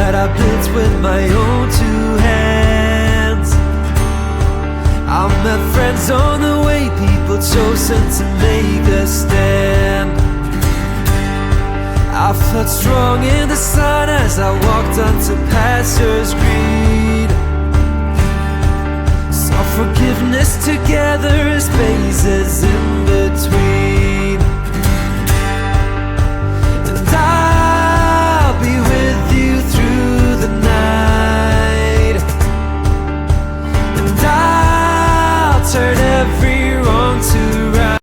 that I built with my own two hands. I met friends on the way, people chosen to make a stand. I felt strong in the sun as I walked onto pastures green. Saw forgiveness together, spaces in between. And I'll be with you through the night. And I'll turn every wrong to right.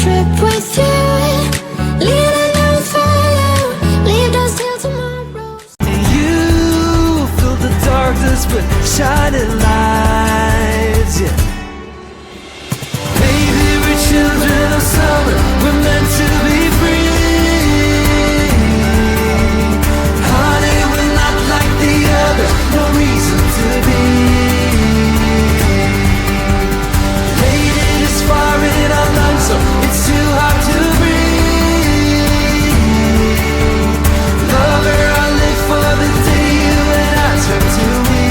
Trip with you, leading on fire. shining lights, yeah. Baby, we're children of summer, we're meant to be free. Honey, we're not like the others, no reason to be. Faded is far in our lungs, so it's too hard to breathe. Lover, I live for the day you and I turn to me.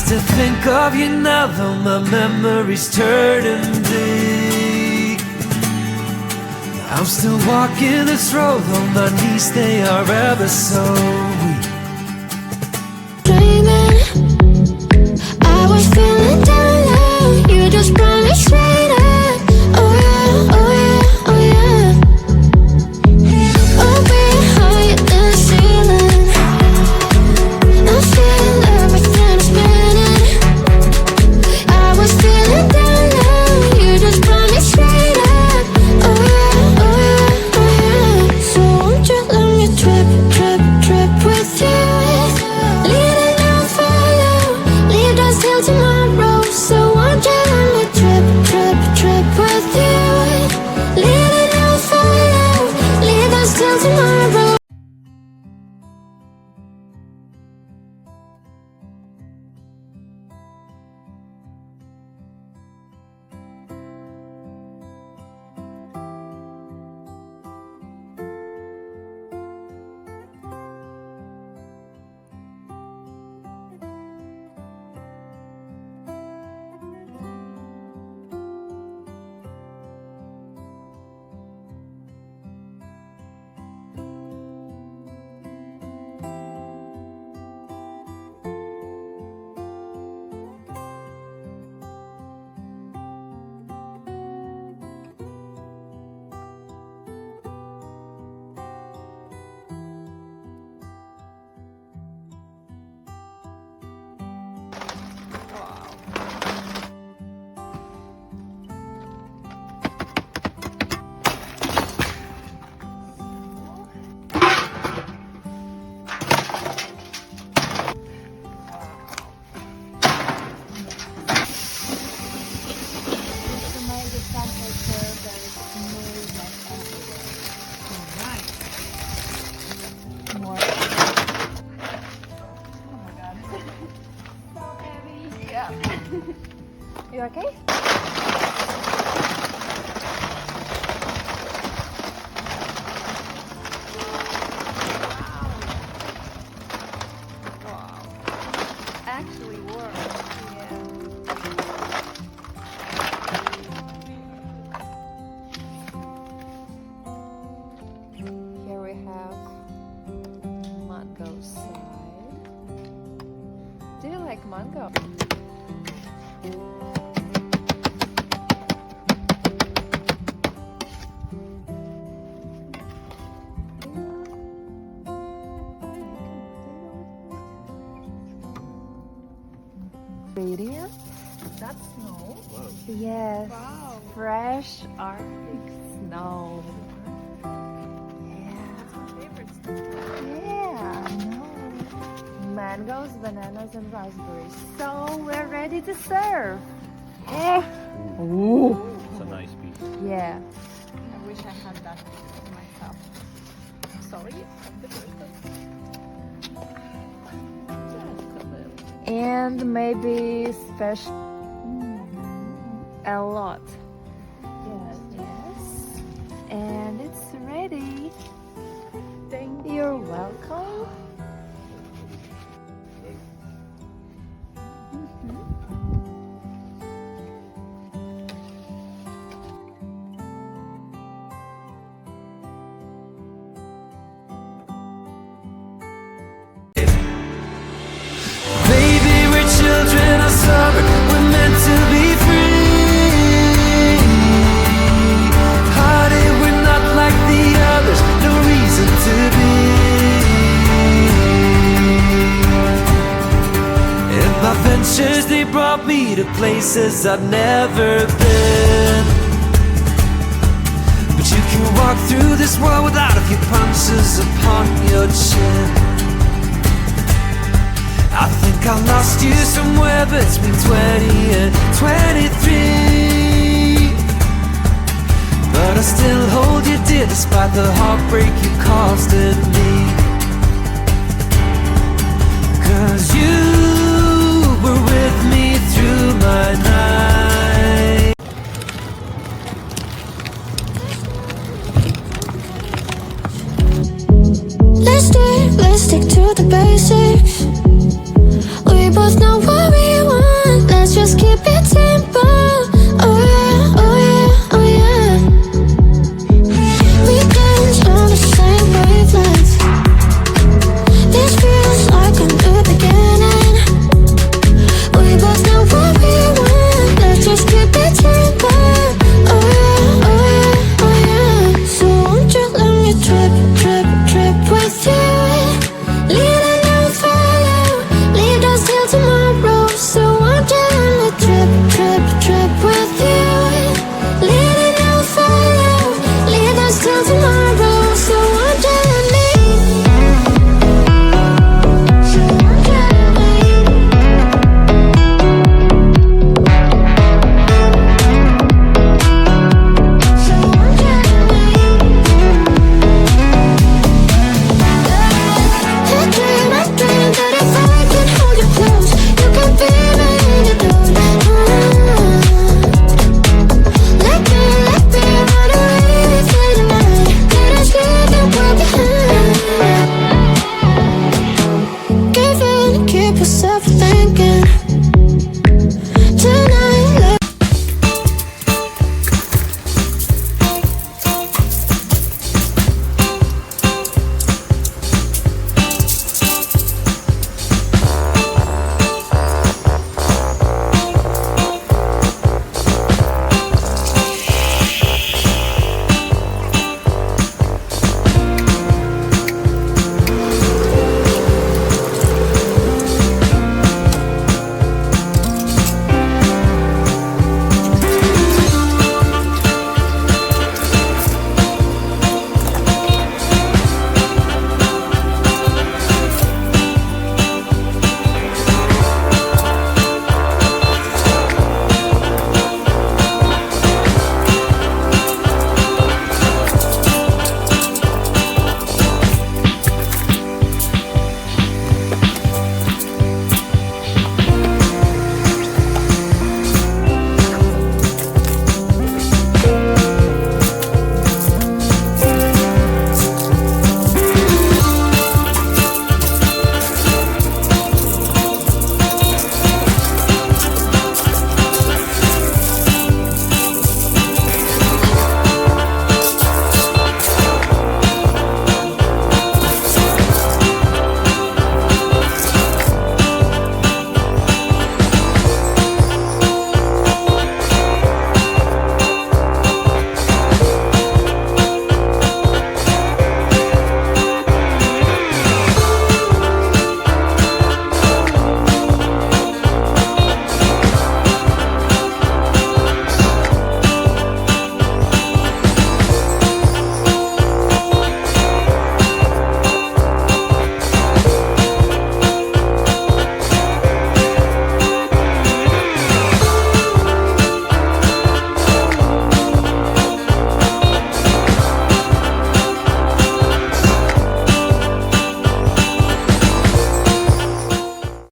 To think of you now, though my memories turning bleak. I'm still walking this road, though my knees they are ever so weak. Dreaming, I was feeling down low. You just brought me straight up. Oh yeah, oh yeah, oh yeah. Oh baby, higher than the ceiling. I'm feeling everything is spinning. I was feeling down low. You just brought me straight up. Oh yeah, oh yeah, oh yeah. So won't you let me trip, trip, trip with you? Leading out for you, leave us till tomorrow. So won't you let me trip, trip, trip with you? Leading out for you, leave us till tomorrow. You okay? Actually works. Yeah. Here we have mango side. Do you like mango? Ingredients? That's snow. Wow. Yes. Wow. Fresh Arctic snow. That's my favorite stuff. Yeah, I know. Mangoes, bananas, and raspberries. So we're ready to serve. Ooh. It's a nice piece. Yeah. I wish I had that myself. Sorry. And maybe special. A lot. Yes. Yes. And it's ready. Thank You're welcome. Baby, we're children of summer, we're meant to be free. Honey, we're not like the others, no reason to be. they brought me to places I've never been. But you can walk through this world without a few punches upon your chin. I think I lost you somewhere between 20 and 23. But I still hold you dear despite the heartbreak you caused in me. 'Cause you were with me through my night. Let's stick to the basics.